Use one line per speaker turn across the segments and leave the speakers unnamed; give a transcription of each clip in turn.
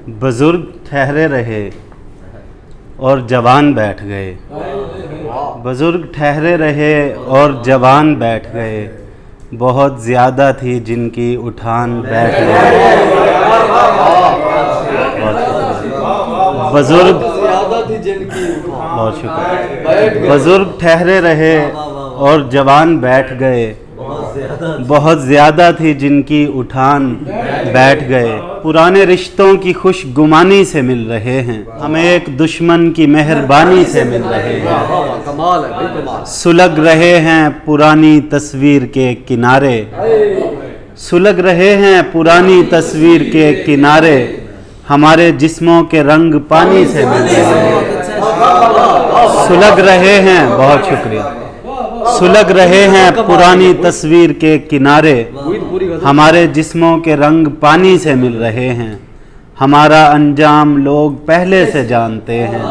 बुजुर्ग ठहरे रहे और जवान बैठ गए। बुजुर्ग ठहरे रहे और जवान बैठ गए, बहुत ज़्यादा थी जिनकी उठान बैठ गए। बुजुर्ग बहुत शुक्रिया। बुजुर्ग ठहरे रहे और जवान बैठ गए, बहुत ज़्यादा थी जिनकी उठान बैठ गए। पुराने रिश्तों की खुशगुमानी से मिल रहे हैं, हम एक दुश्मन की मेहरबानी से मिल रहे हैं। सुलग रहे हैं पुरानी तस्वीर के किनारे, सुलग रहे हैं पुरानी तस्वीर के किनारे, हमारे जिस्मों के रंग पानी से मिल रहे हैं। सुलग रहे हैं, बहुत शुक्रिया। सुलग रहे हैं पुरानी तस्वीर के किनारे, हमारे जिस्मों के रंग पानी से मिल रहे हैं। हमारा अंजाम लोग पहले से जानते हैं,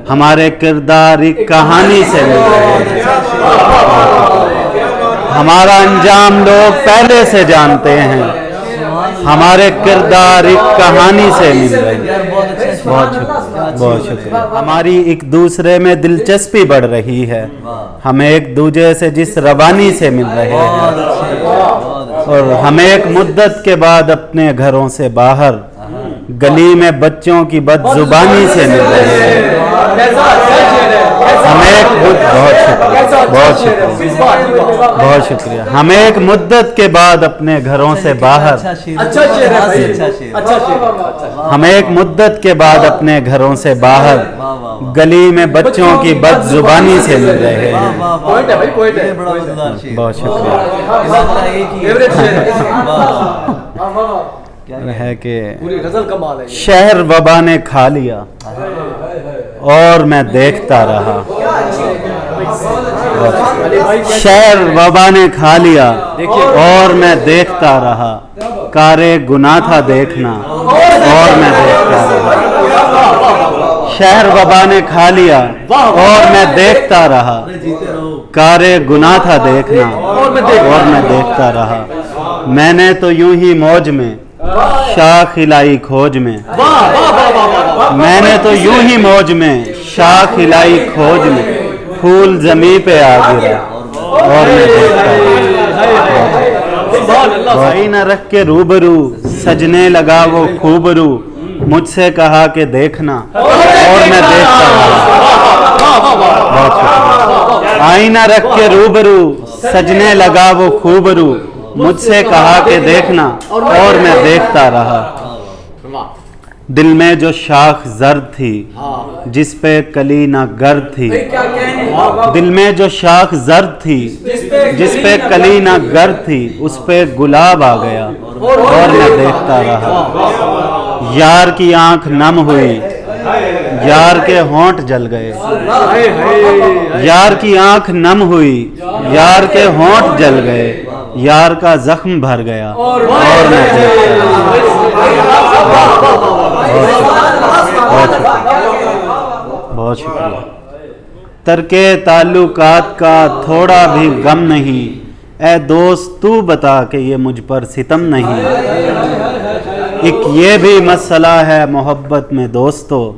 हमारे किरदार एक कहानी से मिल रहे हैं। हमारा अंजाम लोग पहले से जानते हैं, हमारे किरदार एक कहानी से मिल रहे हैं। बहुत शुक्रिया, बहुत शुक्रिया। हमारी एक दूसरे में दिलचस्पी बढ़ रही है, हम एक दूसरे से जिस रवानी से मिल रहे हैं, और हम एक मुद्दत के बाद अपने घरों से बाहर गली में बच्चों की बदजुबानी से मिल रहे हैं। हम एक बहुत शुक्रिया, बहुत शुक्रिया। हम एक मुद्दत के बाद अपने घरों से बाहर, हम एक मुद्दत के बाद अपने घरों से बाहर गली में बच्चों की बदजुबानी से मिल रहे हैं। बहुत शुक्रिया। है कि शहर वबा ने खा लिया और मैं देखता रहा। शहर वबा ने खा लिया और मैं देखता रहा, कारे गुनाह था देखना और मैं देखता रहा। शहर वबा ने खा लिया और मैं देखता रहा, कारे गुनाह था देखना और मैं देखता रहा। मैंने तो यूं ही मौज में शाख हिलाई खोज में, मैंने तो यूं ही मौज में शाख हिलाई खोज में, फूल जमीन पे आ गिरा और मैं देखता रहा। भाई न रख के रूबरू सजने लगा वो खूबरू, मुझसे कहा कि देखना और मैं देखता रहा। आईना रख के रूबरू सजने लगा वो खूबरू, मुझसे कहा कि देखना और मैं देखता रहा। दिल में जो शाख जर्द थी जिस पे कली ना गर्द थी, दिल में जो शाख जर्द थी जिस पे कली ना गर्द थी, उस पे गुलाब आ गया और मैं देखता रहा। यार की आंख नम हुई, यार के होंठ जल गए। यार की आंख नम हुई, यार के होंठ जल गए, यार का जख्म भर गया और मैं देखता रहा। बहुत शुक्रिया। तरके ताल्लुकात का थोड़ा भी गम नहीं, ए दोस्त तू बता कि ये मुझ पर सितम नहीं। एक ये भी मसला है मोहब्बत में दोस्तों,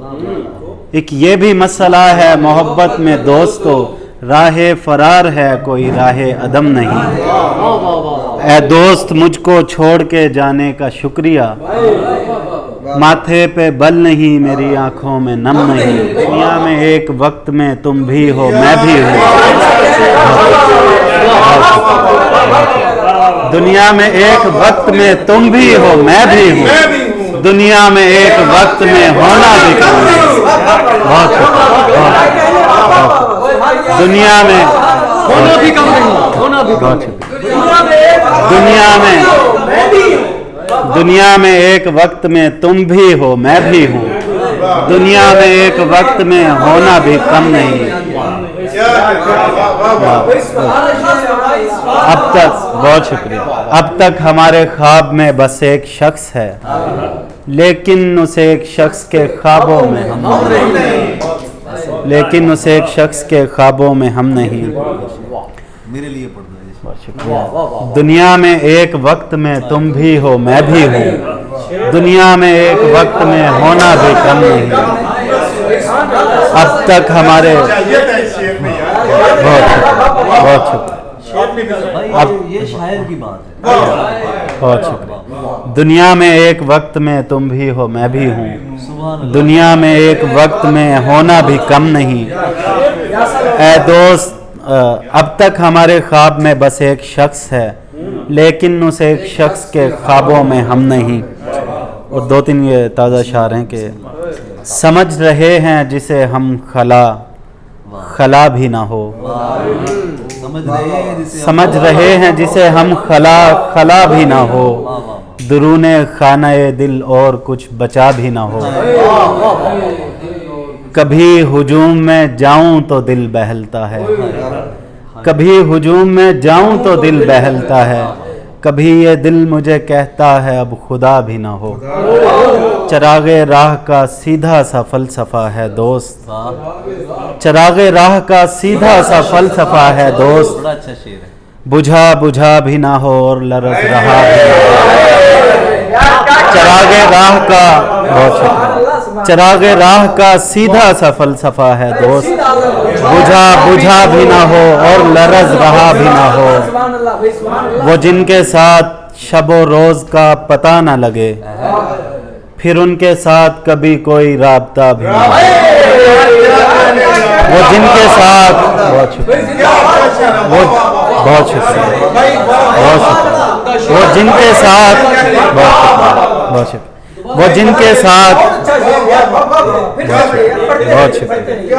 एक ये भी मसला है मोहब्बत में दोस्तों, राहे फरार है कोई राहे अदम नहीं। ए दोस्त मुझको छोड़ के जाने का शुक्रिया, माथे पे बल नहीं मेरी आंखों में नम नहीं। दुनिया में एक वक्त में तुम भी हो मैं भी हूँ, दुनिया में एक वक्त में तुम भी हो मैं भी हूँ, दुनिया में एक वक्त में होना भी कम नहीं। बहुत दुनिया में होना भी कम नहीं, होना भी कम नहीं। दुनिया में एक वक्त में तुम भी हो मैं भी हूँ, दुनिया में एक वक्त में होना भी कम नहीं। अब तक बहुत शुक्रिया। अब तक हमारे ख्वाब में बस एक शख्स है, लेकिन उसे एक शख्स के ख्वाबों में हम नहीं, लेकिन उसे एक शख्स के ख्वाबों में हम नहीं।
मेरे लिए पढ़ना है।
दुनिया में एक वक्त में तुम भी हो मैं भी हूँ, دنیا میں ایک وقت میں ہونا بھی کم نہیں. اب تک ہمارے بہت شکریہ.
اب یہ شاعر کی بات ہے.
بہت شکریہ. دنیا میں ایک وقت میں تم بھی ہو میں بھی ہوں. دنیا میں ایک وقت میں ہونا بھی کم نہیں. اے دوست اب تک ہمارے خواب میں بس ایک شخص ہے لیکن اس ایک شخص کے خوابوں میں ہم نہیں. اور 2-3 یہ تازہ شعر ہیں کہ سمجھ رہے ہیں جسے ہم خلا بھی نہ ہو. سمجھ رہے ہیں جسے ہم خلا بھی نہ ہو. درون خانہ دل اور کچھ بچا بھی نہ ہو. کبھی ہجوم میں جاؤں تو دل بہلتا ہے. کبھی ہجوم میں جاؤں تو دل بہلتا ہے. کبھی یہ دل مجھے کہتا ہے اب خدا بھی نہ ہو. چراغ راہ کا سیدھا سا فلسفہ ہے دوست. چراغ راہ کا سیدھا سا فلسفہ ہے دوست.
بڑا اچھا شعر ہے.
بجھا بھی نہ ہو اور لرز رہا ہے. چراغ راہ کا بہت شکریہ. چراغ راہ کا سیدھا سا فلسفہ ہے دوست. بجھا بھی نہ ہو اور لرز رہا بھی نہ ہو. وہ جن کے ساتھ شب و روز کا پتہ نہ لگے پھر ان کے ساتھ کبھی کوئی رابطہ بھی نہ ہو. وہ جن کے ساتھ بہت شکریہ. بہت شکریہ. بہت شکریہ. وہ جن کے ساتھ بہت شکریہ. وہ جن کے ساتھ بہت شکریہ.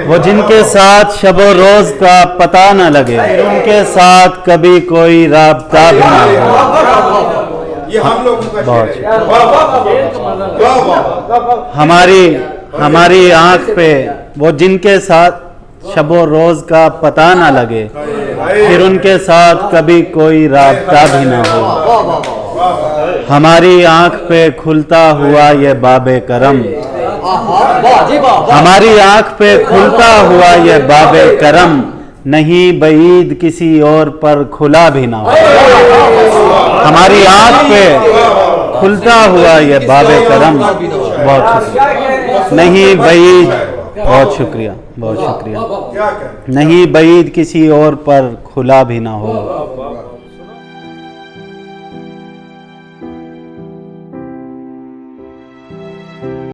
وہ جن کے ساتھ شب و روز کا پتہ نہ لگے ان کے ساتھ کبھی کوئی رابطہ بھی نہ ہو. بہت ہماری آنکھ پہ وہ جن کے ساتھ شب و روز کا پتہ نہ لگے پھر ان کے ساتھ کبھی کوئی رابطہ بھی نہ ہو. ہماری آنکھ پہ کھلتا ہوا یہ باب کرم. ہماری آنکھ پہ کھلتا ہوا یہ باب کرم نہیں بعید کسی اور پر کھلا بھی نہ ہو. ہماری آنکھ پہ کھلتا ہوا یہ باب کرم. بہت شکریہ. نہیں بعید. بہت شکریہ. بہت شکریہ. نہیں بعید کسی اور پر کھلا بھی نہ ہو.